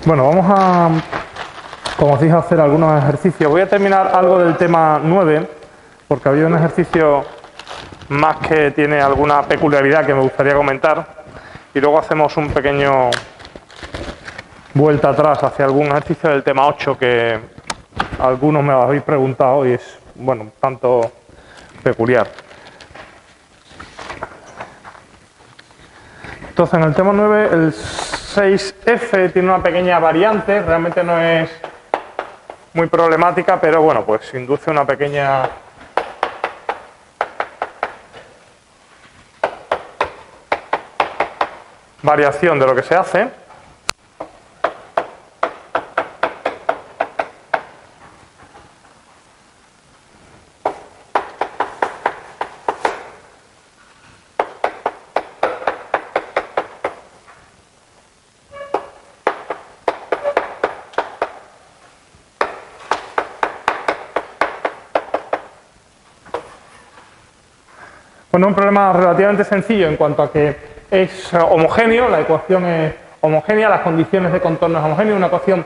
Bueno, vamos a, como os dije, hacer algunos ejercicios. Voy a terminar algo del tema 9, porque había un ejercicio más que tiene alguna peculiaridad que me gustaría comentar, y luego hacemos un pequeño vuelta atrás hacia algún ejercicio del tema 8 que algunos me habéis preguntado y es, bueno, un tanto peculiar. Entonces, en el tema 9, el 6F tiene una pequeña variante, realmente no es muy problemática, pero bueno, pues induce una pequeña variación de lo que se hace. Bueno, un problema relativamente sencillo en cuanto a que es homogéneo, la ecuación es homogénea, las condiciones de contorno es homogénea, una ecuación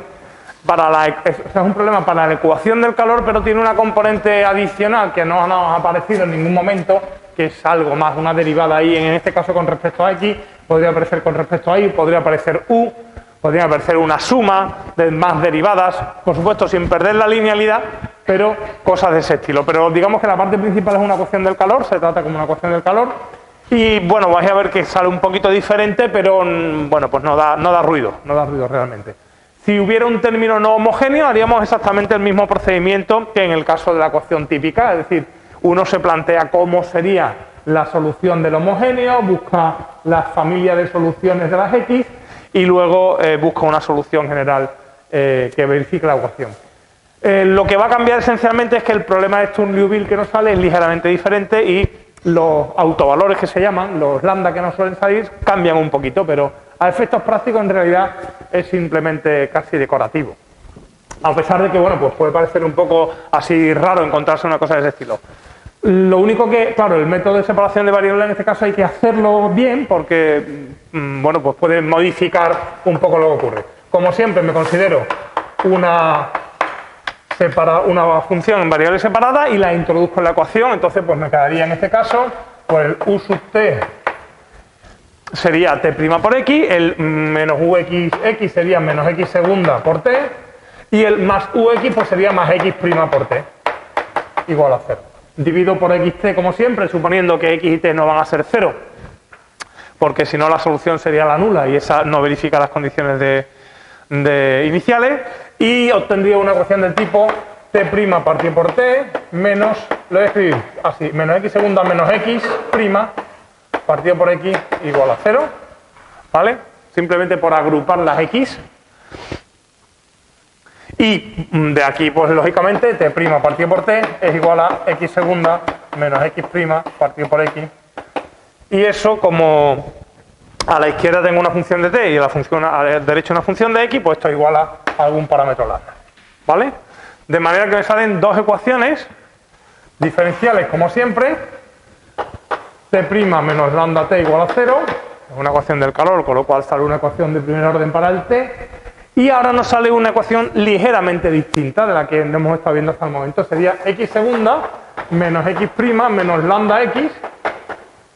para es un problema para la ecuación del calor, pero tiene una componente adicional que no nos ha aparecido en ningún momento, que es algo más, una derivada y en este caso con respecto a x, podría aparecer con respecto a y, podría aparecer u, podría aparecer una suma de más derivadas, por supuesto sin perder la linealidad, pero cosas de ese estilo. Pero digamos que la parte principal es una ecuación del calor, se trata como una ecuación del calor, y bueno, vais a ver que sale un poquito diferente, pero bueno, pues no da ruido realmente. Si hubiera un término no homogéneo, haríamos exactamente el mismo procedimiento que en el caso de la ecuación típica, es decir, uno se plantea cómo sería la solución del homogéneo, busca la familia de soluciones de las x y luego busca una solución general que verifique la ecuación. Lo que va a cambiar esencialmente es que el problema de Sturm-Liouville que nos sale es ligeramente diferente y los autovalores que se llaman, los lambda que nos suelen salir, cambian un poquito, pero a efectos prácticos en realidad es simplemente casi decorativo. A pesar de que, bueno, pues puede parecer un poco así raro encontrarse una cosa de ese estilo. Lo único que, claro, el método de separación de variables en este caso hay que hacerlo bien porque, bueno, pues puede modificar un poco lo que ocurre. Como siempre me considero una función en variable separada y la introduzco en la ecuación, entonces pues me quedaría en este caso, pues el u sub t sería t' por x, el menos ux sería menos x segunda por t, y el más ux pues sería más x' por t, igual a 0. Divido por xt como siempre, suponiendo que x y t no van a ser 0, porque si no la solución sería la nula y esa no verifica las condiciones iniciales, y obtendría una ecuación del tipo t' partido por t menos, lo voy a escribir así, menos x segunda menos x' partido por x igual a 0, ¿vale? Simplemente por agrupar las x. Y de aquí, pues lógicamente, t' partido por t es igual a x segunda menos x' partido por x. Y eso, como a la izquierda tengo una función de t y a la derecha una función de x, pues esto es igual a algún parámetro lambda, ¿vale? De manera que me salen dos ecuaciones diferenciales, como siempre. T' menos lambda t igual a 0, es una ecuación del calor, con lo cual sale una ecuación de primer orden para el t. Y ahora nos sale una ecuación ligeramente distinta de la que hemos estado viendo hasta el momento. Sería x segunda menos x' menos lambda x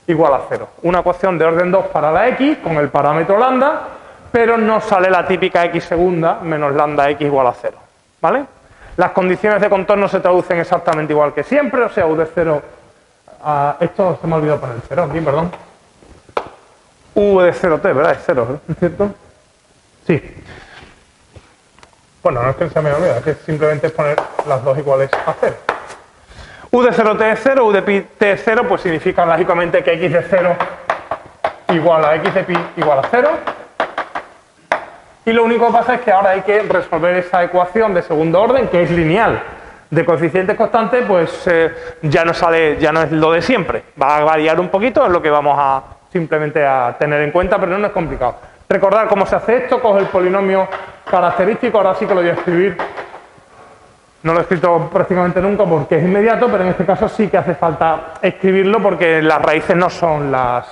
igual a 0. Una ecuación de orden 2 para la x con el parámetro lambda, pero no sale la típica x segunda menos lambda x igual a 0. ¿Vale? Las condiciones de contorno se traducen exactamente igual que siempre, o sea, u de 0... esto se me ha olvidado poner 0 aquí, perdón. U de 0t, ¿verdad? Es 0, ¿es cierto? Sí. Bueno, no es que se me olvide, es que simplemente es poner las dos iguales a 0. U de 0t es 0, u de pi t es 0, pues significa lógicamente que x de 0 igual a x de pi igual a 0. Y lo único que pasa es que ahora hay que resolver esa ecuación de segundo orden, que es lineal, de coeficientes constantes, pues ya no es lo de siempre. Va a variar un poquito, es lo que vamos a simplemente a tener en cuenta, pero no es complicado. Recordar cómo se hace esto, coge el polinomio característico, ahora sí que lo voy a escribir. No lo he escrito prácticamente nunca porque es inmediato, pero en este caso sí que hace falta escribirlo porque las raíces no son las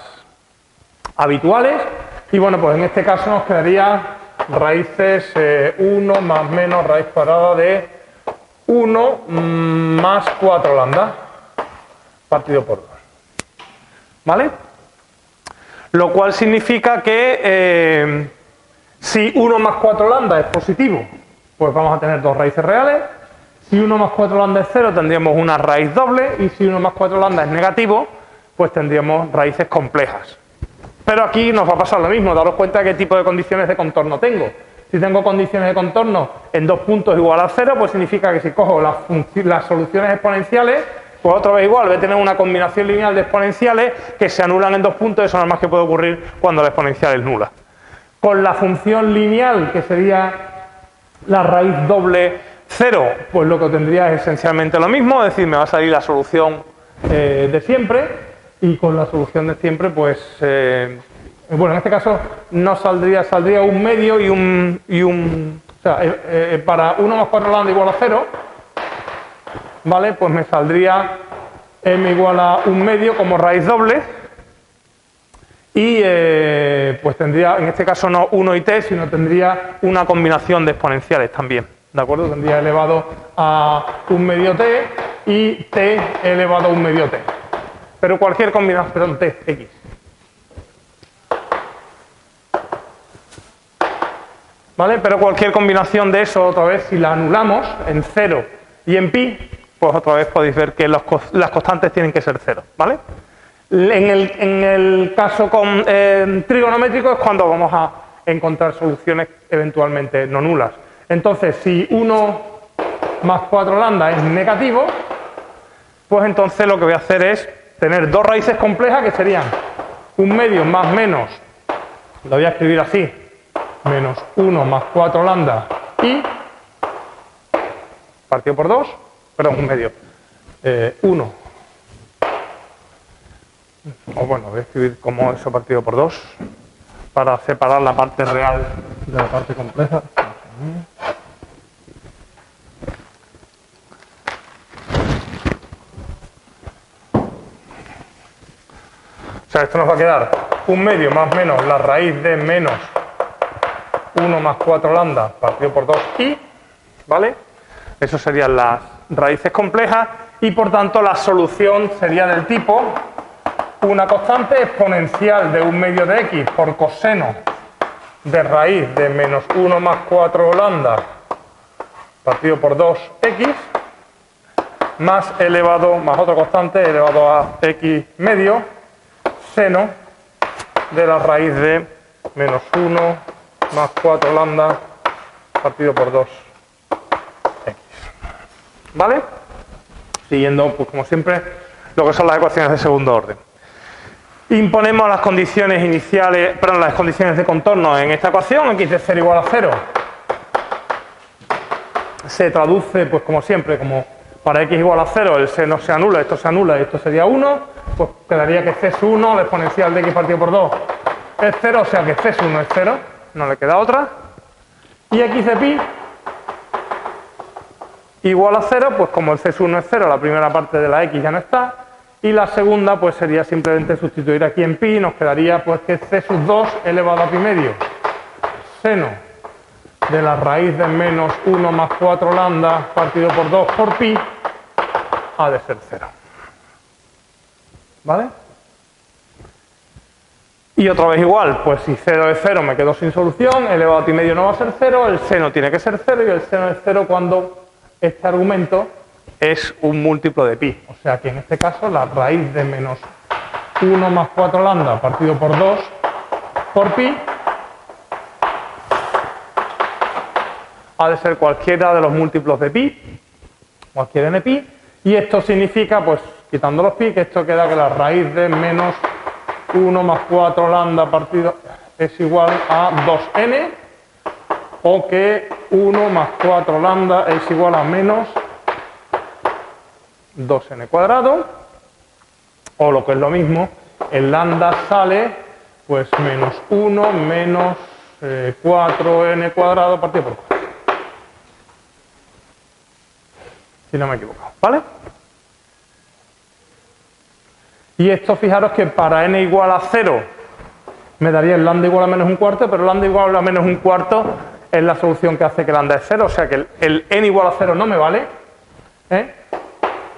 habituales. Y bueno, pues en este caso nos quedaría raíces 1 más menos raíz cuadrada de 1 más 4 lambda partido por 2. ¿Vale? Lo cual significa que si 1 más 4 lambda es positivo, pues vamos a tener dos raíces reales. Si 1 más 4 lambda es 0, tendríamos una raíz doble. Y si 1 más 4 lambda es negativo, pues tendríamos raíces complejas. Pero aquí nos va a pasar lo mismo. Daros cuenta de qué tipo de condiciones de contorno tengo. Si tengo condiciones de contorno en 2 puntos igual a 0, pues significa que si cojo las soluciones exponenciales, pues otra vez igual, voy a tener una combinación lineal de exponenciales que se anulan en 2 puntos. Eso nada más que puede ocurrir cuando la exponencial es nula. Con la función lineal, que sería la raíz doble 0, pues lo que obtendría es esencialmente lo mismo, es decir, me va a salir la solución de siempre, y con la solución de siempre, pues, bueno, en este caso no saldría un medio y un o sea, para 1 más 4 lambda igual a 0, ¿vale? Pues me saldría m igual a un medio como raíz doble, y pues tendría, en este caso no 1 y t, sino tendría una combinación de exponenciales también. ¿De acuerdo? Tendría elevado a un medio t y t elevado a un medio t. Pero cualquier combinación, perdón, t, x. ¿Vale? Pero cualquier combinación de eso, otra vez, si la anulamos en 0 y en pi, pues otra vez podéis ver que las constantes tienen que ser 0. ¿Vale? En el caso trigonométrico es cuando vamos a encontrar soluciones eventualmente no nulas. Entonces, si 1 más 4 lambda es negativo, pues entonces lo que voy a hacer es tener dos raíces complejas que serían un medio más menos, lo voy a escribir así, menos 1 más 4 lambda y partido por 2, perdón, un medio, 1, o bueno, voy a escribir como eso partido por 2 para separar la parte real de la parte compleja. O sea, esto nos va a quedar un medio más menos la raíz de menos 1 más 4 lambda partido por 2 y, ¿vale? Eso serían las raíces complejas y por tanto la solución sería del tipo una constante exponencial de un medio de x por coseno de raíz de menos 1 más 4 lambda partido por 2x más elevado, más otra constante elevado a x medio seno de la raíz de menos 1 más 4 lambda partido por 2x. ¿Vale? Siguiendo, pues como siempre, lo que son las ecuaciones de segundo orden. Imponemos las condiciones iniciales, perdón, las condiciones de contorno en esta ecuación, x de 0 igual a 0. Se traduce, pues como siempre, como para x igual a 0, el seno se anula, esto se anula y esto sería 1, pues quedaría que c es 1, la exponencial de x partido por 2 es 0, o sea que c es 1 es 0, no le queda otra. Y x de pi igual a 0, pues como el c es 1 es 0, la primera parte de la x ya no está, y la segunda pues sería simplemente sustituir aquí en pi, nos quedaría pues que c sub 2 elevado a pi medio, seno de la raíz de menos 1 más 4 lambda partido por 2 por pi, ha de ser 0. ¿Vale? Y otra vez igual, pues si 0 es 0 me quedo sin solución, elevado a pi medio no va a ser 0, el seno tiene que ser 0 y el seno es 0 cuando este argumento es un múltiplo de pi. O sea que en este caso la raíz de menos 1 más 4 lambda partido por 2 por pi ha de ser cualquiera de los múltiplos de pi, cualquier n pi, y esto significa, pues quitando los pi, que esto queda que la raíz de menos 1 más 4 lambda partido es igual a 2n, o que 1 más 4 lambda es igual a menos 2n cuadrado, o lo que es lo mismo, el lambda sale pues menos 1 menos 4n cuadrado partido por 4. Si no me he equivocado, ¿vale? Y esto, fijaros que para n igual a 0 me daría el lambda igual a menos un cuarto, pero lambda igual a menos un cuarto es la solución que hace que lambda es 0, o sea que el n igual a 0 no me vale,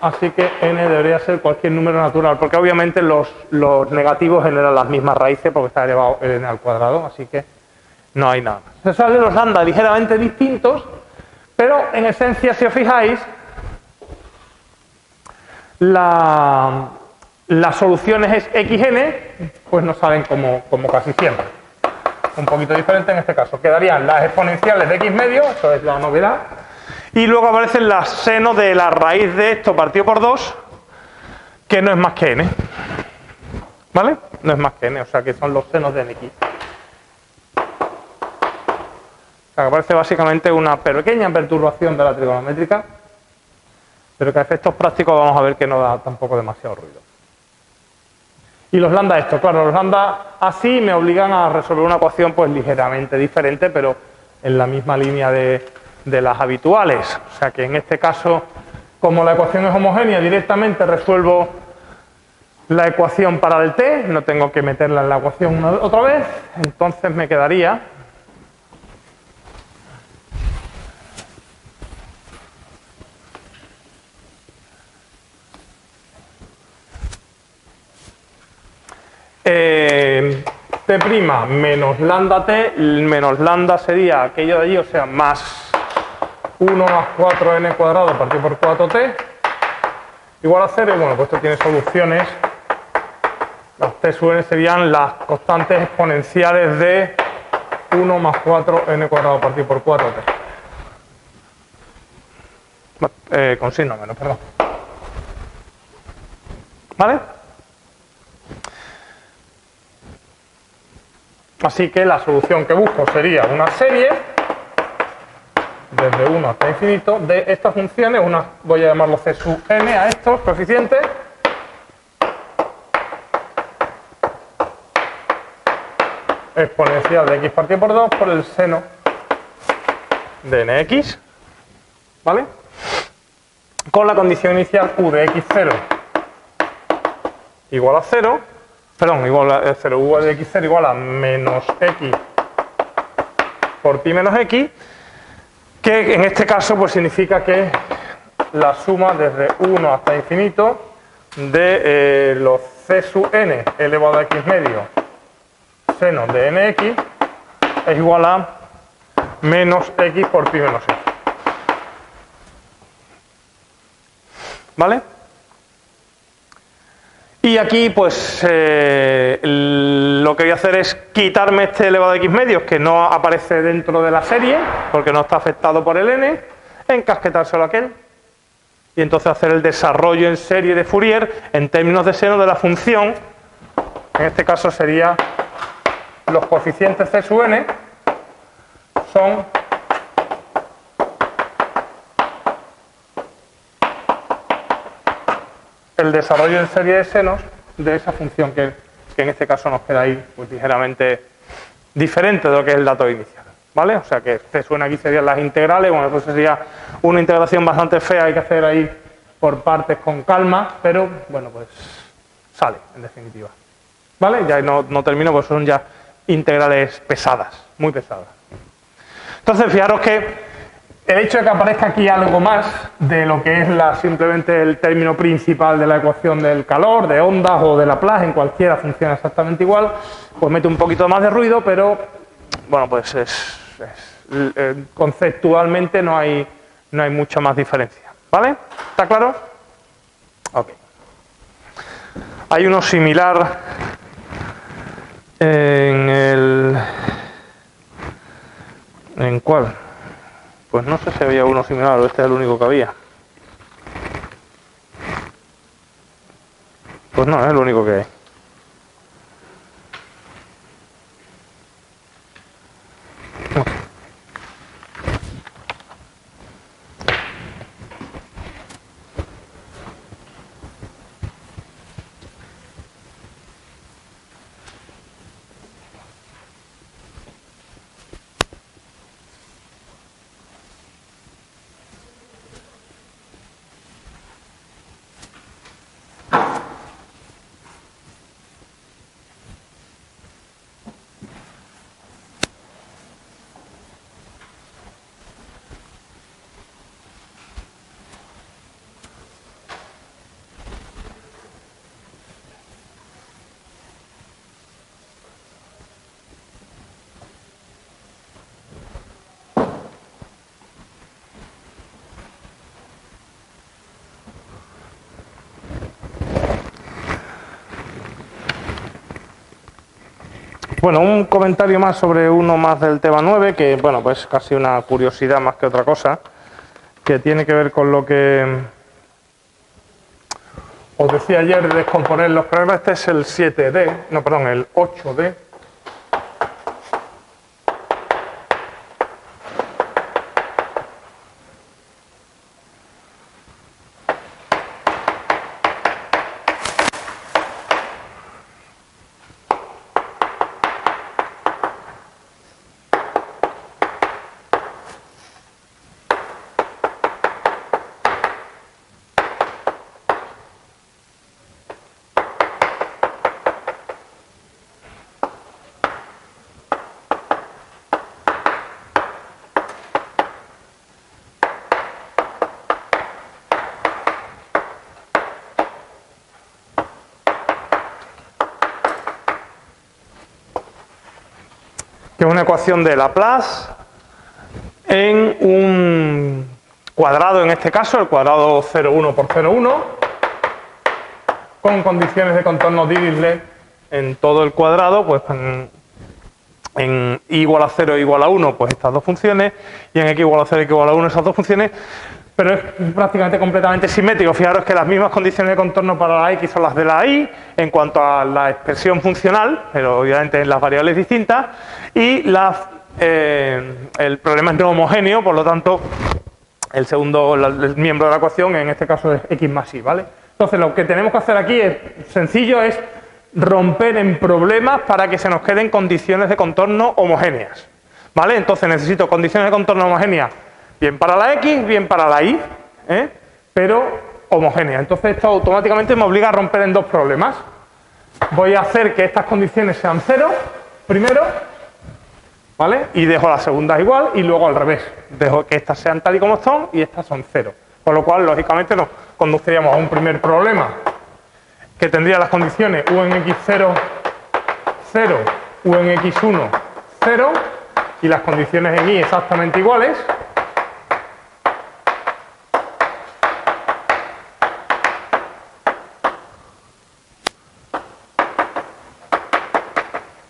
así que n debería ser cualquier número natural, porque obviamente los negativos generan las mismas raíces porque está elevado el n al cuadrado, así que no hay nada. Se salen los lambda ligeramente distintos, pero en esencia, si os fijáis, las soluciones xn pues nos salen como casi siempre. Un poquito diferente en este caso. Quedarían las exponenciales de x medio, esto es la novedad, y luego aparecen las seno de la raíz de esto partido por 2, que no es más que n. ¿Vale? No es más que n, o sea que son los senos de nx. O sea que aparece básicamente una pequeña perturbación de la trigonométrica, pero que a efectos prácticos vamos a ver que no da tampoco demasiado ruido. Y los lambda esto, claro, los lambda así me obligan a resolver una ecuación pues ligeramente diferente, pero en la misma línea de las habituales. O sea que en este caso, como la ecuación es homogénea, directamente resuelvo la ecuación para el t, no tengo que meterla en la ecuación otra vez, entonces me quedaría t' menos lambda t, menos lambda sería aquello de allí, o sea, más 1 más 4n cuadrado partido por 4t, igual a 0, y bueno, pues esto tiene soluciones. Las t sub n serían las constantes exponenciales de 1 más 4n cuadrado partido por 4t. Con signo menos, perdón. ¿Vale? Así que la solución que busco sería una serie desde 1 hasta infinito de estas funciones, voy a llamarlo c sub n a estos coeficientes, exponencial de x partido por 2 por el seno de nx, ¿vale? Con la condición inicial u de x0 igual a 0, perdón, igual a 0, u de x0 igual a menos x por pi menos x, que en este caso pues significa que la suma desde 1 hasta infinito de los c sub n elevado a x medio seno de nx es igual a menos x por pi menos x. ¿Vale? Y aquí pues lo que voy a hacer es quitarme este elevado a x medios que no aparece dentro de la serie porque no está afectado por el n, encasquetárselo a aquel y entonces hacer el desarrollo en serie de Fourier en términos de seno de la función. En este caso sería los coeficientes c sub n son el desarrollo en serie de senos de esa función que en este caso nos queda ahí pues ligeramente diferente de lo que es el dato inicial, ¿vale? O sea que c sub n aquí serían las integrales, bueno, pues sería una integración bastante fea, hay que hacer ahí por partes con calma, pero bueno, pues sale en definitiva, ¿vale? Ya no termino, pues son ya integrales pesadas, muy pesadas. Entonces, fijaros que el hecho de que aparezca aquí algo más de lo que es simplemente el término principal de la ecuación del calor, de ondas o de Laplace, en cualquiera funciona exactamente igual, pues mete un poquito más de ruido, pero bueno, pues conceptualmente no hay mucha más diferencia, ¿vale? ¿Está claro? Ok. Hay uno similar ¿en cuál? Pues no sé si había uno similar o este es el único que había. Pues no, es el único que hay. Bueno, un comentario más sobre uno más del tema 9, que bueno, pues casi una curiosidad más que otra cosa, que tiene que ver con lo que os decía ayer de descomponer los problemas. Este es el 7D, no, perdón, el 8D. Que es una ecuación de Laplace en un cuadrado, en este caso, el cuadrado 0,1 por 0,1, con condiciones de contorno Dirichlet en todo el cuadrado, pues en y igual a 0 e igual a 1, pues estas dos funciones, y en x igual a 0 y x igual a 1 esas dos funciones, pero es prácticamente completamente simétrico. Fijaros que las mismas condiciones de contorno para la x son las de la y, en cuanto a la expresión funcional, pero obviamente en las variables distintas, y el problema es no homogéneo, por lo tanto, el segundo el miembro de la ecuación, en este caso es x más y, ¿vale? Entonces, lo que tenemos que hacer aquí es sencillo, es romper en problemas para que se nos queden condiciones de contorno homogéneas, ¿vale? Entonces, necesito condiciones de contorno homogéneas bien para la x, bien para la y, pero homogéneas. Entonces, esto automáticamente me obliga a romper en dos problemas. Voy a hacer que estas condiciones sean 0 primero, ¿vale? Y dejo las segundas igual, y luego al revés. Dejo que estas sean tal y como son y estas son 0. Con lo cual, lógicamente, nos conduciríamos a un primer problema que tendría las condiciones u en x0, 0, u en x1, 0, y las condiciones en y exactamente iguales.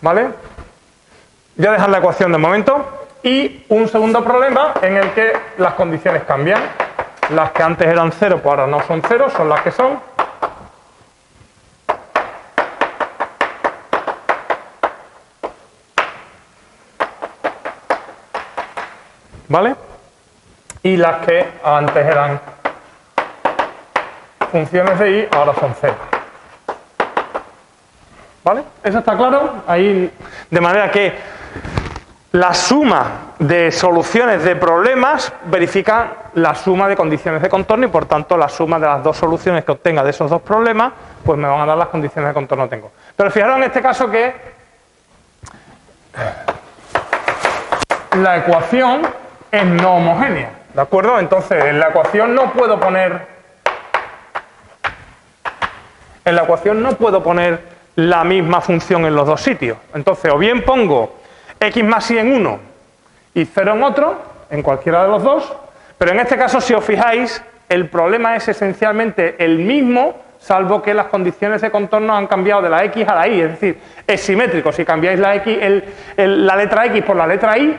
¿Vale? Voy a dejar la ecuación de momento. Y un segundo problema en el que las condiciones cambian. Las que antes eran 0, pues ahora no son 0, son las que son. ¿Vale? Y las que antes eran funciones de y, ahora son 0. ¿Vale? ¿Eso está claro? Ahí, de manera que la suma de soluciones de problemas verifica la suma de condiciones de contorno y, por tanto, la suma de las dos soluciones que obtenga de esos dos problemas, pues me van a dar las condiciones de contorno que tengo. Pero fijaros en este caso que la ecuación es no homogénea, ¿de acuerdo? Entonces, en la ecuación no puedo poner la misma función en los dos sitios. Entonces, o bien pongo x más y en uno y 0 en otro, en cualquiera de los dos, pero en este caso, si os fijáis, el problema es esencialmente el mismo, salvo que las condiciones de contorno han cambiado de la x a la y, es decir, es simétrico. Si cambiáis la letra x por la letra y,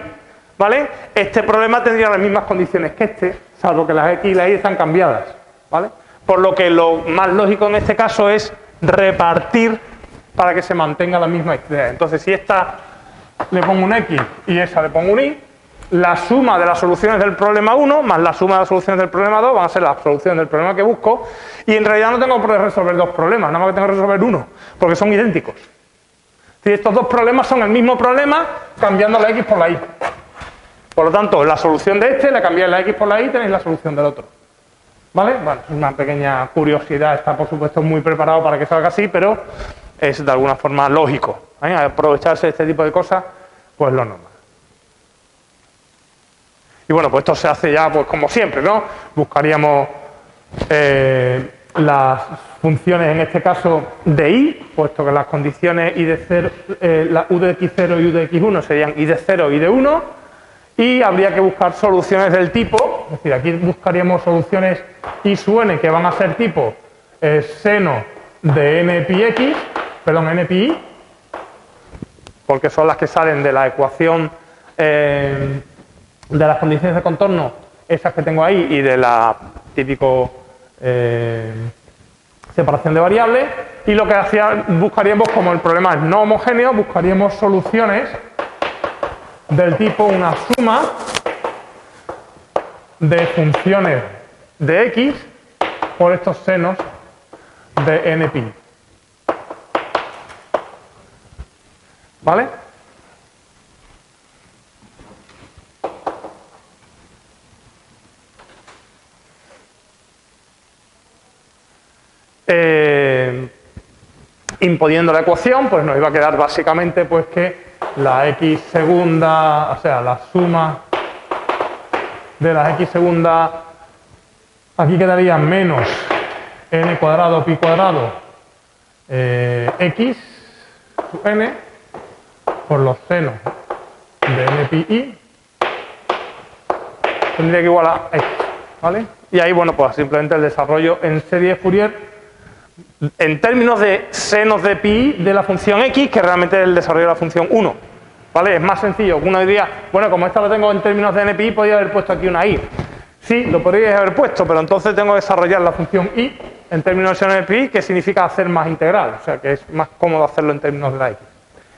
¿vale? Este problema tendría las mismas condiciones que este, salvo que las x y la y están cambiadas, ¿vale? Por lo que lo más lógico en este caso es repartir para que se mantenga la misma idea. Entonces, si esta le pongo un x y esa le pongo un y, la suma de las soluciones del problema 1 más la suma de las soluciones del problema 2 van a ser las soluciones del problema que busco, y en realidad no tengo que resolver dos problemas, nada más que tengo que resolver uno, porque son idénticos. Si estos dos problemas son el mismo problema, cambiando la x por la y. Por lo tanto, la solución de este, le cambiáis la x por la y y tenéis la solución del otro. ¿Vale? Bueno, es una pequeña curiosidad, está por supuesto muy preparado para que salga así, pero es de alguna forma lógico. Aprovecharse de este tipo de cosas, pues lo normal. Y bueno, pues esto se hace ya, pues como siempre, ¿no? Buscaríamos las funciones, en este caso, de y, puesto que las condiciones y de 0, la u de x0 y u de x1 serían y de 0 y de 1, y habría que buscar soluciones del tipo, es decir, aquí buscaríamos soluciones i sub n que van a ser tipo seno de n pi x, perdón, n pi i, porque son las que salen de la ecuación de las condiciones de contorno, esas que tengo ahí, y de la típico separación de variables. Y lo que buscaríamos, como el problema es no homogéneo, buscaríamos soluciones del tipo una suma de funciones de x por estos senos de n⁻⁻. ¿Vale? Imponiendo la ecuación, pues nos iba a quedar básicamente pues que la x segunda, o sea, la suma de las x segunda, aquí quedaría menos n cuadrado pi cuadrado x sub n por los senos de n⁻⁻i tendría que igual a x, ¿vale? Y ahí, bueno, pues simplemente el desarrollo en serie de Fourier en términos de senos de pi de la función x, que realmente es el desarrollo de la función 1, ¿vale? Es más sencillo. Uno diría, bueno, como esta lo tengo en términos de n⁻⁻i, podría haber puesto aquí una i. Sí, lo podríais haber puesto, pero entonces tengo que desarrollar la función i en términos de seno de pi, que significa hacer más integral, o sea que es más cómodo hacerlo en términos de la x.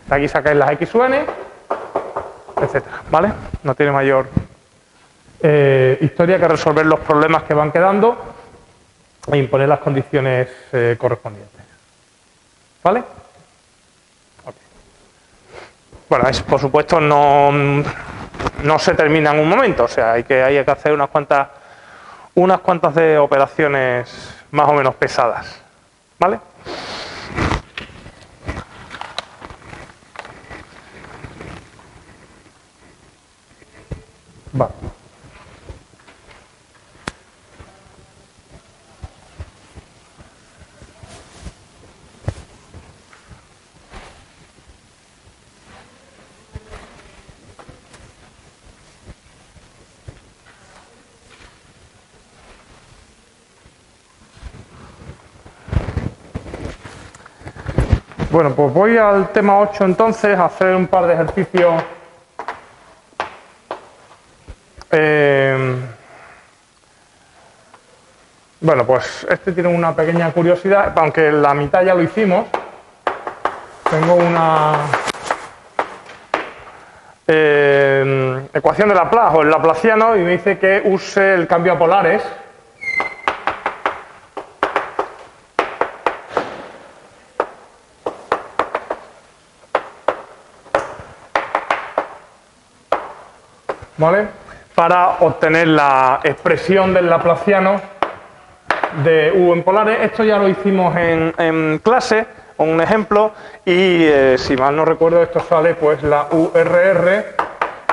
De aquí sacáis las x sub n, etcétera, ¿vale? No tiene mayor historia que resolver los problemas que van quedando e imponer las condiciones correspondientes. ¿Vale? Okay. Bueno, por supuesto no se termina en un momento, o sea, hay que hacer unas cuantas de operaciones más o menos pesadas. ¿Vale? Vale. Bueno, pues voy al tema 8 entonces, a hacer un par de ejercicios bueno, pues este tiene una pequeña curiosidad, aunque la mitad ya lo hicimos. Tengo una ecuación de Laplace o el laplaciano y me dice que use el cambio a polares. ¿Vale? Para obtener la expresión del laplaciano de u en polares. Esto ya lo hicimos en clase, con un ejemplo, y si mal no recuerdo, esto sale pues la URR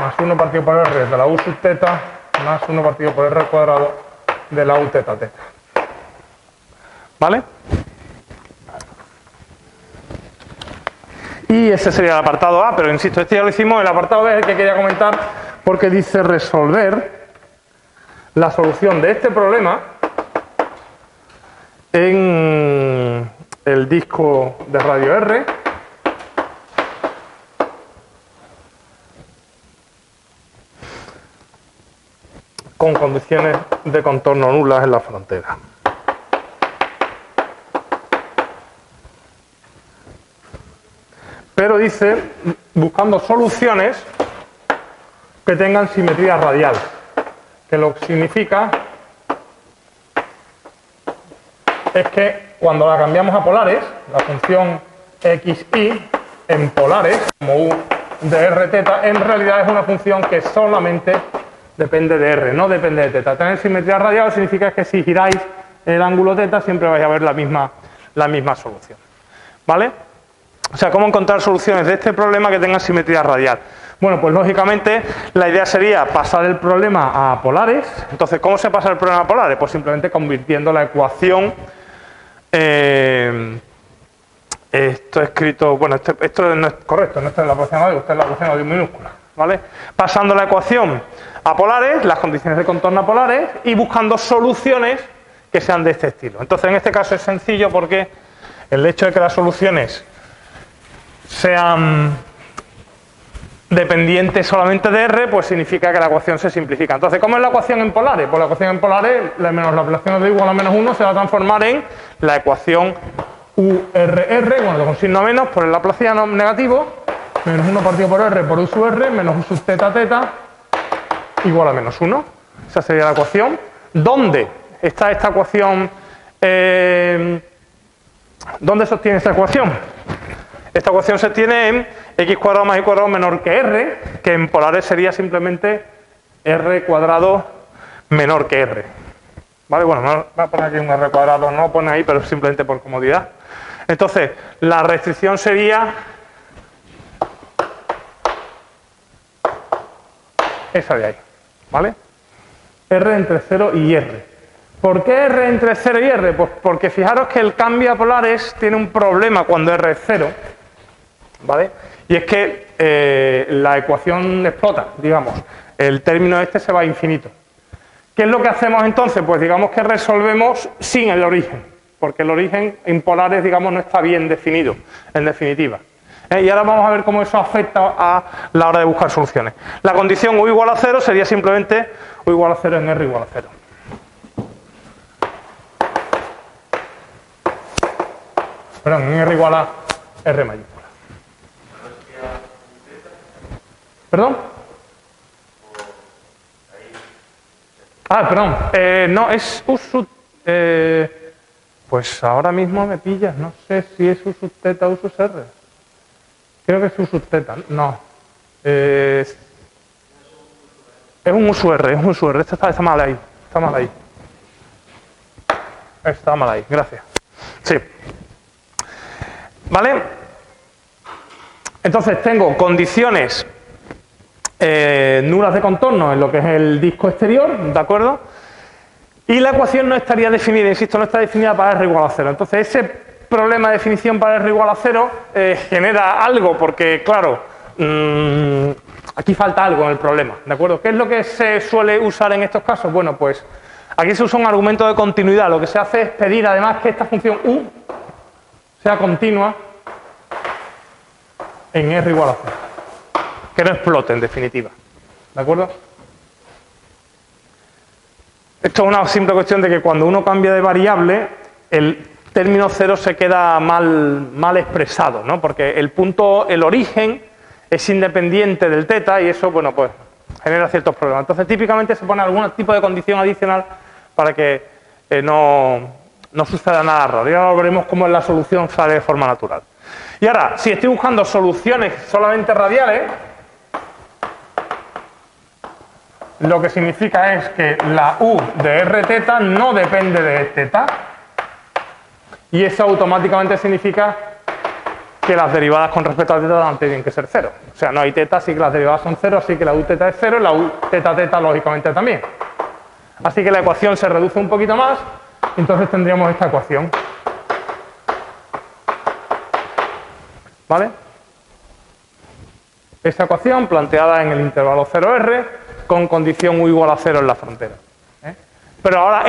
más 1 partido por R de la U sub teta más 1 partido por R cuadrado de la U teta teta. ¿Vale? Y ese sería el apartado A, pero insisto, este ya lo hicimos. El apartado B es el que quería comentar, porque dice resolver la solución de este problema en el disco de radio R con condiciones de contorno nulas en la frontera. Pero dice, buscando soluciones que tengan simetría radial, que lo que significa es que cuando la cambiamos a polares, la función xy en polares, como u de r teta, en realidad es una función que solamente depende de r, no depende de teta. Tener simetría radial significa que si giráis el ángulo teta siempre vais a ver la misma solución. ¿Vale? O sea, ¿cómo encontrar soluciones de este problema que tengan simetría radial? Bueno, pues lógicamente la idea sería pasar el problema a polares. Entonces, ¿cómo se pasa el problema a polares? Pues simplemente convirtiendo la ecuación. Esto escrito, bueno, esto no es correcto, no está en la ecuación de, usted es la ecuación de minúscula, ¿vale? Pasando la ecuación a polares, las condiciones de contorno a polares, y buscando soluciones que sean de este estilo. Entonces, en este caso es sencillo porque el hecho de que las soluciones sean dependiente solamente de R, pues significa que la ecuación se simplifica. Entonces, ¿cómo es la ecuación en polares? Pues la ecuación en polares, menos la operación de igual a menos 1, se va a transformar en la ecuación URR, bueno, con signo menos, por el laplaciano negativo, menos 1 partido por R por U sub R, menos U sub teta teta, igual a menos 1. Esa sería la ecuación. ¿Dónde está esta ecuación? ¿Dónde se obtiene esta ecuación? Esta ecuación se obtiene en x cuadrado más y cuadrado menor que r, que en polares sería simplemente r cuadrado menor que r. ¿Vale? Bueno, voy a poner aquí un r cuadrado, no lo pone ahí, pero simplemente por comodidad. Entonces, la restricción sería esa de ahí. ¿Vale? R entre 0 y R. ¿Por qué R entre 0 y R? Pues porque fijaros que el cambio a polares tiene un problema cuando R es 0. ¿Vale? Y es que la ecuación explota, digamos. El término este se va a infinito. ¿Qué es lo que hacemos entonces? Pues digamos que resolvemos sin el origen, porque el origen en polares, digamos, no está bien definido, en definitiva. Y ahora vamos a ver cómo eso afecta a la hora de buscar soluciones. La condición U igual a 0 sería simplemente U igual a 0 en R igual a 0. Perdón, en R igual a R mayúscula. ¿Perdón? Ah, perdón. No, es U sub... pues ahora mismo me pillas. No sé si es U sub teta o U sub R. Creo que es U sub teta. No. Es un U sub R. Es un U sub R. Esto está mal ahí. Está mal ahí. Está mal ahí. Gracias. Sí. ¿Vale? Entonces tengo condiciones nulas de contorno en lo que es el disco exterior, ¿de acuerdo? Y la ecuación no estaría definida, insisto, no está definida para R igual a 0. Entonces ese problema de definición para R igual a 0 genera algo, porque claro, aquí falta algo en el problema, ¿de acuerdo? ¿Qué es lo que se suele usar en estos casos? Bueno, pues aquí se usa un argumento de continuidad. Lo que se hace es pedir además que esta función U sea continua en R igual a 0. Que no explote, en definitiva. ¿De acuerdo? Esto es una simple cuestión de que cuando uno cambia de variable, el término 0 se queda mal expresado, ¿no? Porque el origen es independiente del teta y eso, bueno, pues genera ciertos problemas. Entonces, típicamente se pone algún tipo de condición adicional para que no suceda nada raro. Y ahora veremos cómo la solución sale de forma natural. Y ahora, si estoy buscando soluciones solamente radiales, lo que significa es que la U de R teta no depende de teta. Y eso automáticamente significa que las derivadas con respecto a teta tienen que ser 0. O sea, no hay teta, así que las derivadas son 0, así que la U teta es 0 y la U teta teta lógicamente también. Así que la ecuación se reduce un poquito más, entonces tendríamos esta ecuación. ¿Vale? Esta ecuación planteada en el intervalo 0R con condición U igual a 0 en la frontera. Pero ahora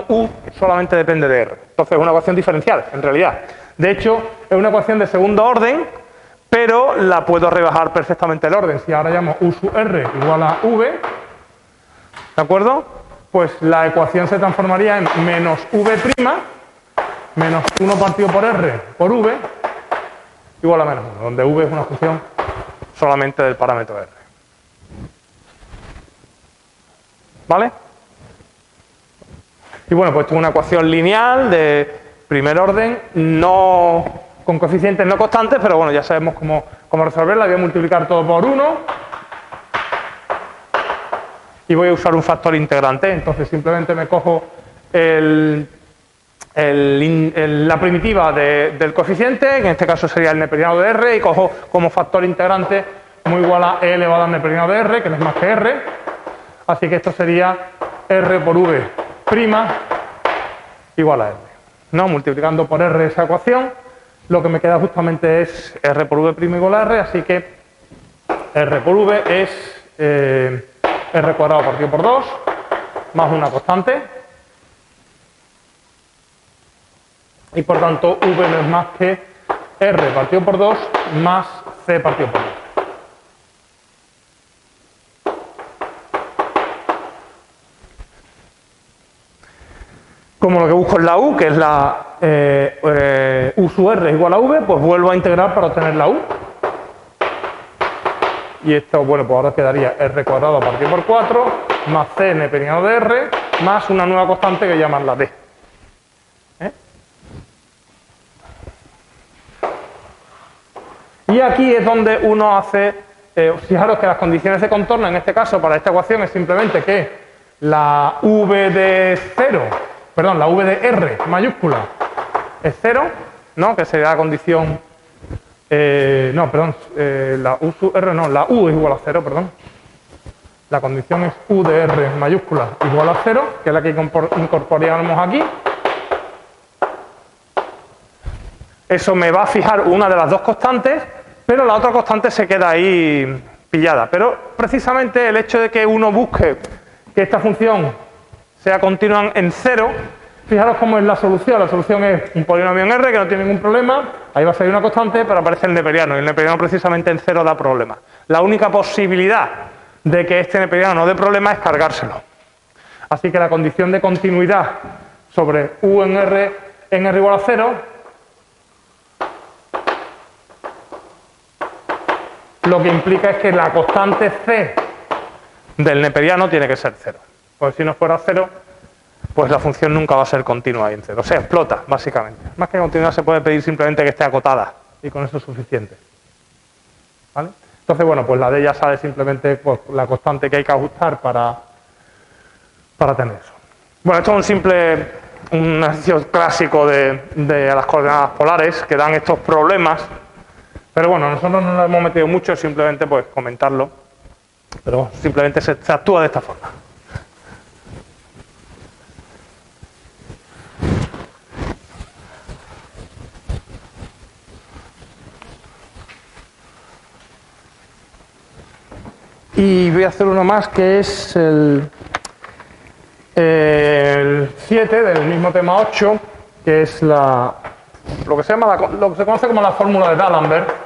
U solamente depende de R. Entonces es una ecuación diferencial, en realidad. De hecho, es una ecuación de segundo orden, pero la puedo rebajar perfectamente el orden. Si ahora llamo U sub R igual a V, ¿de acuerdo? Pues la ecuación se transformaría en menos V' menos 1 partido por R por V igual a menos 1, donde V es una función solamente del parámetro R. ¿Vale? Y bueno, pues tengo una ecuación lineal de primer orden, no con coeficientes no constantes, pero bueno, ya sabemos cómo resolverla. Voy a multiplicar todo por 1 y voy a usar un factor integrante. Entonces simplemente me cojo la primitiva del coeficiente, que en este caso sería el neperiano de R, y cojo como factor integrante muy igual a E elevado al neperiano de R, que no es más que R. Así que esto sería R por V' igual a R. ¿No? Multiplicando por R esa ecuación, lo que me queda justamente es R por V' igual a R, así que R por V es R cuadrado partido por 2 más una constante. Y por tanto V no es más que R partido por 2 más C partido por 2. como lo que busco es la U, que es la U sub R igual a V, pues vuelvo a integrar para obtener la U. Y esto, bueno, pues ahora quedaría R cuadrado partido por 4, más C neperiano de R, más una nueva constante que llaman la D. Y aquí es donde uno hace, fijaros que las condiciones de contorno, en este caso, para esta ecuación, es simplemente que la V de 0, perdón, la V de R mayúscula es 0, ¿no? Que sería la condición, no, perdón, la U sub R no, la U es igual a 0, perdón. La condición es U de R mayúscula igual a 0, que es la que incorporamos aquí. Eso me va a fijar una de las dos constantes, pero la otra constante se queda ahí pillada. Pero precisamente el hecho de que uno busque que esta función sea continua en 0, fijaros cómo es la solución. La solución es un polinomio en R que no tiene ningún problema, ahí va a salir una constante, pero aparece el neperiano, y el neperiano precisamente en 0 da problema. La única posibilidad de que este neperiano no dé problema es cargárselo. Así que la condición de continuidad sobre U en R igual a 0, lo que implica es que la constante C del neperiano tiene que ser 0. Porque si no fuera 0, pues la función nunca va a ser continua ahí en 0. O sea, explota, básicamente. Más que continua se puede pedir simplemente que esté acotada. Y con eso es suficiente. ¿Vale? Entonces, bueno, pues la D ya sale simplemente pues, la constante que hay que ajustar para tener eso. Bueno, esto es un ejercicio clásico de las coordenadas polares que dan estos problemas. Pero bueno, nosotros no nos hemos metido mucho, simplemente pues comentarlo. Pero simplemente se actúa de esta forma. Y voy a hacer uno más que es el 7 del mismo tema 8, que es lo que se conoce como la fórmula de D'Alembert.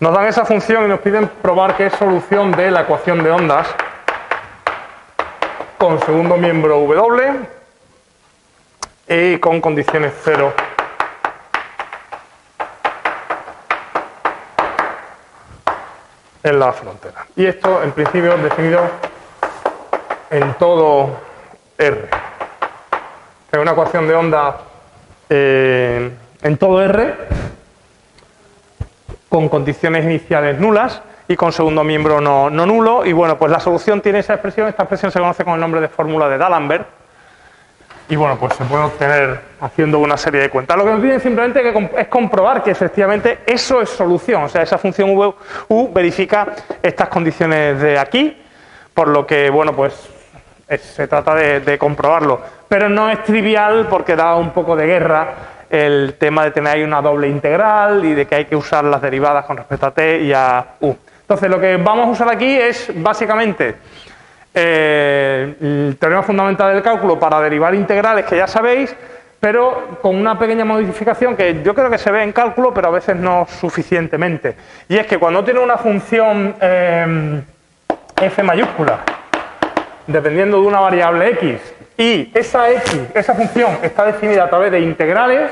Nos dan esa función y nos piden probar que es solución de la ecuación de ondas con segundo miembro W y con condiciones 0 en la frontera. Y esto, en principio, es definido en todo R. Es una ecuación de onda en todo R, con condiciones iniciales nulas y con segundo miembro no nulo. Y bueno, pues la solución tiene esa expresión. Esta expresión se conoce con el nombre de fórmula de D'Alembert. Y bueno, pues se puede obtener haciendo una serie de cuentas. Lo que nos piden simplemente es comprobar que efectivamente eso es solución. O sea, esa función U verifica estas condiciones de aquí, por lo que, bueno, pues se trata de comprobarlo. Pero no es trivial porque da un poco de guerra el tema de tener ahí una doble integral y de que hay que usar las derivadas con respecto a t y a u. Entonces, lo que vamos a usar aquí es básicamente el teorema fundamental del cálculo para derivar integrales, que ya sabéis, pero con una pequeña modificación que yo creo que se ve en cálculo, pero a veces no suficientemente. Y es que cuando tiene una función f mayúscula, dependiendo de una variable x, y esa función está definida a través de integrales,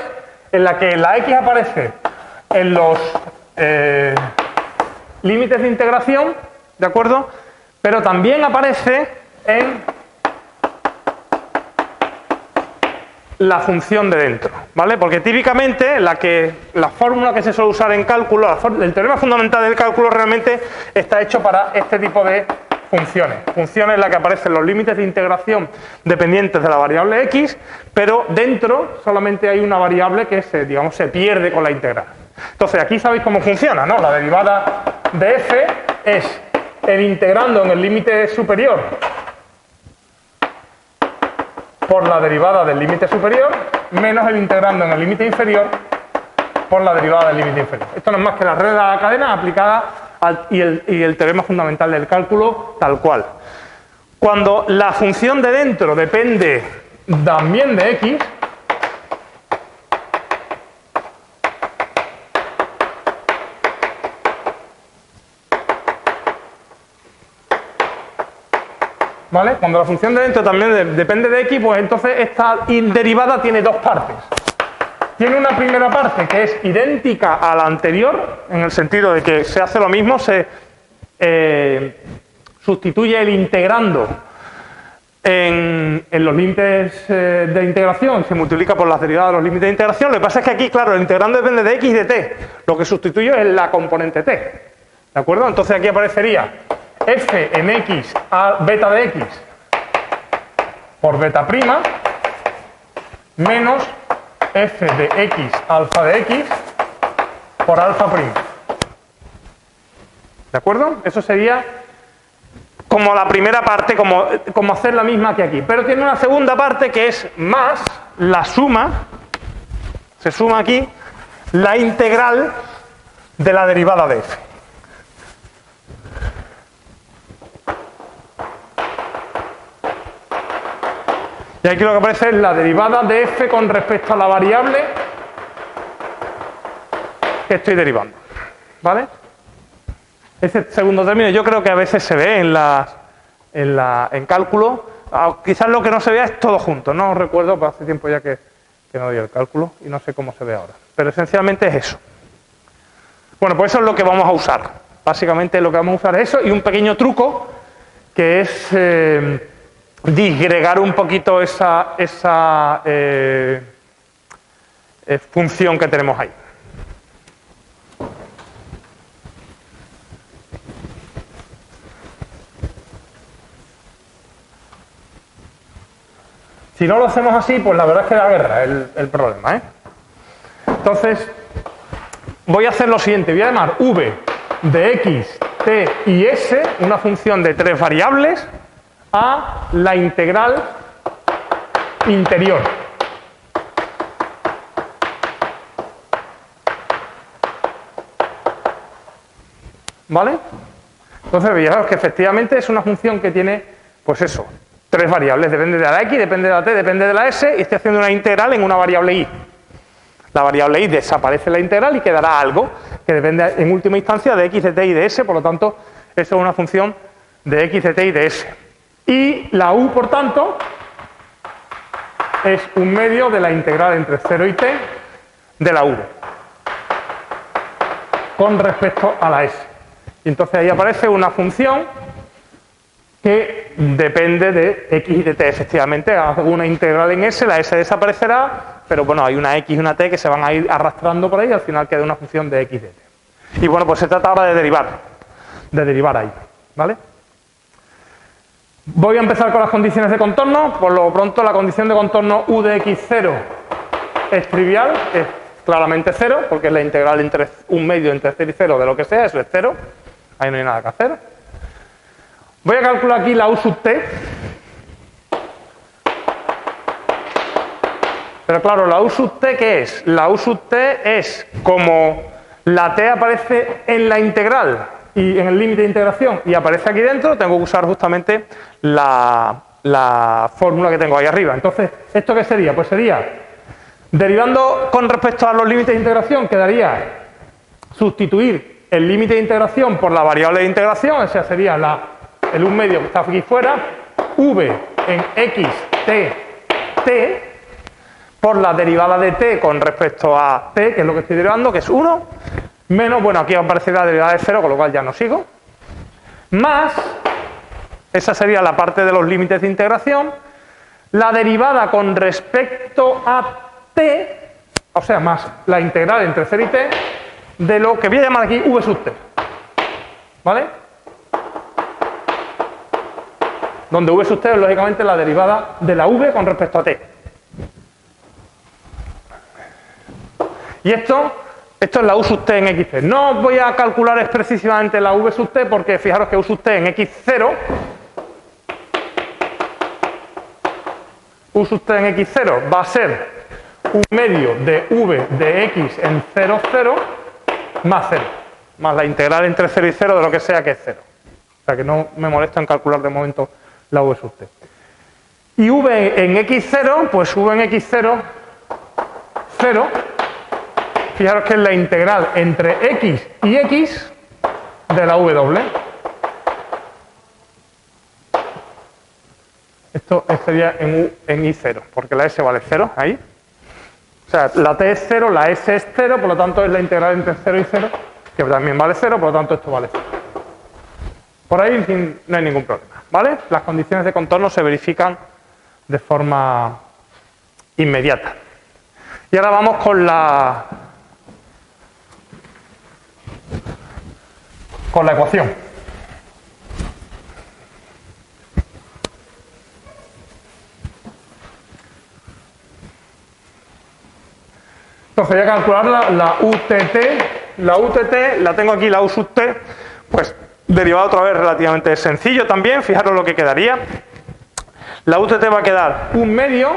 en la que la x aparece en los límites de integración, ¿de acuerdo? Pero también aparece en la función de dentro, ¿vale? Porque típicamente la fórmula que se suele usar en cálculo, el teorema fundamental del cálculo realmente está hecho para este tipo de funciones en las que aparecen los límites de integración dependientes de la variable x, pero dentro solamente hay una variable que se pierde con la integral. Entonces aquí sabéis cómo funciona, ¿no? La derivada de f es el integrando en el límite superior por la derivada del límite superior menos el integrando en el límite inferior por la derivada del límite inferior. Esto no es más que la regla de la cadena aplicada y el teorema fundamental del cálculo tal cual. Cuando la función de dentro depende también de x, ¿vale? Cuando la función de dentro también depende de x, pues entonces esta derivada tiene dos partes. Tiene una primera parte que es idéntica a la anterior, en el sentido de que se hace lo mismo, se sustituye el integrando en los límites de integración, se multiplica por las derivadas de los límites de integración. Lo que pasa es que aquí, claro, el integrando depende de x y de t. Lo que sustituyo es la componente t. ¿De acuerdo? Entonces aquí aparecería f en x a beta de x por beta prima menos f de x alfa de x por alfa prima. ¿De acuerdo? Eso sería como la primera parte, como hacer la misma que aquí. Pero tiene una segunda parte que es más la suma, se suma aquí, la integral de la derivada de f. Y aquí lo que aparece es la derivada de f con respecto a la variable que estoy derivando. ¿Vale? Ese segundo término yo creo que a veces se ve en cálculo. Quizás lo que no se vea es todo junto. No recuerdo, pero hace tiempo ya que no doy el cálculo y no sé cómo se ve ahora. Pero esencialmente es eso. Bueno, pues eso es lo que vamos a usar. Básicamente lo que vamos a usar es eso y un pequeño truco que es disgregar un poquito esa función que tenemos ahí. Si no lo hacemos así, pues la verdad es que da guerra el problema, ¿eh? Entonces, voy a hacer lo siguiente. Voy a llamar v de x, t y s, una función de tres variables, a la integral interior. ¿Vale? Entonces, fijaos que efectivamente es una función que tiene, pues eso, tres variables, depende de la x, depende de la t, depende de la s, y estoy haciendo una integral en una variable y. La variable y desaparece la integral y quedará algo que depende en última instancia de x, de t y de s, por lo tanto, eso es una función de x, de t y de s. Y la u, por tanto, es un medio de la integral entre 0 y t de la v con respecto a la s. Y entonces ahí aparece una función que depende de x y de t. Efectivamente, hago una integral en s, la s desaparecerá, pero bueno, hay una x y una t que se van a ir arrastrando por ahí y al final queda una función de x y de t. Y bueno, pues se trata ahora de derivar ahí, ¿vale? Voy a empezar con las condiciones de contorno. Por lo pronto, la condición de contorno u de x0 es trivial, es claramente 0, porque es la integral entre un medio entre 0 y 0 de lo que sea, eso es 0. Ahí no hay nada que hacer. Voy a calcular aquí la u sub t. Pero claro, la u sub t, ¿qué es? La u sub t es como la t aparece en la integral y en el límite de integración y aparece aquí dentro, tengo que usar justamente la fórmula que tengo ahí arriba. Entonces, ¿esto qué sería? Pues sería, derivando con respecto a los límites de integración, quedaría sustituir el límite de integración por la variable de integración, esa sería el un medio que está aquí fuera, v en x, t, por la derivada de t con respecto a t, que es lo que estoy derivando, que es 1, menos, bueno, aquí aparece la derivada de 0, con lo cual ya no sigo, más, esa sería la parte de los límites de integración, la derivada con respecto a t, o sea, más la integral entre 0 y t, de lo que voy a llamar aquí v sub t, ¿vale? Donde v sub t es lógicamente la derivada de la v con respecto a t. Y esto es la u sub t en xt. No voy a calcular precisamente la v sub t porque fijaros que u sub t en x0, u sub t en x0 va a ser un medio de v de x en 0, 0 más 0. más la integral entre 0 y 0 de lo que sea que es 0. O sea que no me molesta en calcular de momento la v sub t. Y v en x0, pues v en x0, 0. Fijaros que es la integral entre x y x de la w. Esto sería en i0, porque la s vale 0, ahí. O sea, la t es 0, la s es 0, por lo tanto es la integral entre 0 y 0, que también vale 0, por lo tanto esto vale 0. Por ahí no hay ningún problema, ¿vale? Las condiciones de contorno se verifican de forma inmediata. Y ahora vamos con la ecuación. Entonces voy a calcular la UTT. La UTT, la tengo aquí, la U sub t, pues derivado otra vez relativamente sencillo también. Fijaros lo que quedaría. La UTT va a quedar 1/2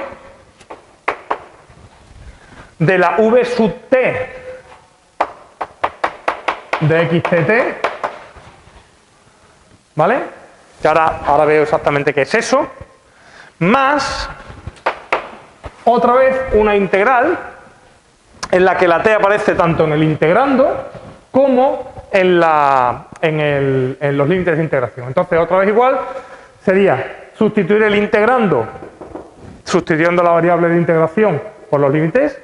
de la V sub t de xtt, ¿vale? Que ahora veo exactamente qué es eso, más otra vez una integral en la que la t aparece tanto en el integrando como en los límites de integración. Entonces, otra vez igual, sería sustituir el integrando, sustituyendo la variable de integración por los límites,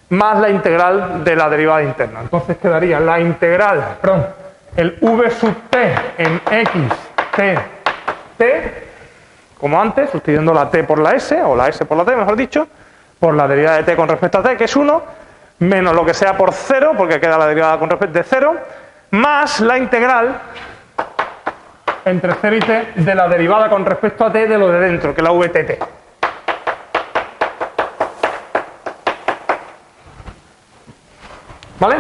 más la integral de la derivada interna. Entonces quedaría la integral, perdón, el v sub t en x t, como antes, sustituyendo la t por la s, o la s por la t, mejor dicho, por la derivada de t con respecto a t, que es 1, menos lo que sea por 0, porque queda la derivada con respecto de 0, más la integral entre 0 y t de la derivada con respecto a t de lo de dentro, que es la vtt. ¿Vale?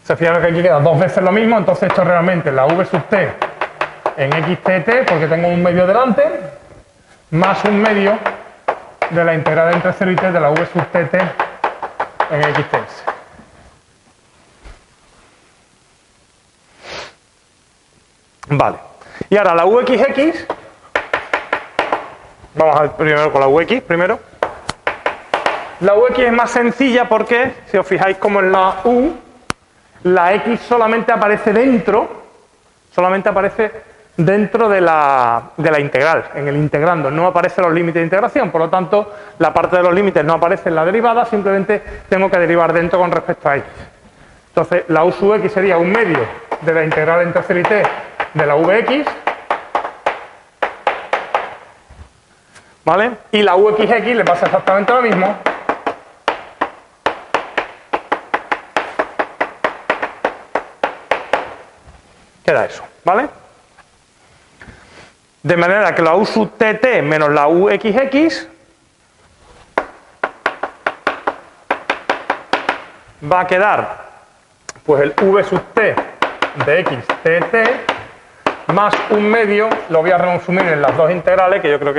Se fijan que aquí queda dos veces lo mismo, entonces esto es realmente la v sub t en xtt, porque tengo un medio delante, más un medio de la integral entre 0 y t de la v sub tt en xts. Vale. Y ahora la vxx, vamos a ver primero con la vx primero. La ux es más sencilla porque, si os fijáis como en la u, la x solamente aparece dentro de la integral, en el integrando, no aparecen los límites de integración, por lo tanto, la parte de los límites no aparece en la derivada, simplemente tengo que derivar dentro con respecto a x. Entonces, la u sub x sería 1/2 de la integral entre 0 y t de la vx, ¿vale? Y la uxx le pasa exactamente lo mismo. Queda eso, ¿vale? De manera que la u sub tt menos la uxx va a quedar pues el v sub t de x tt más 1/2, lo voy a resumir en las dos integrales, que yo creo que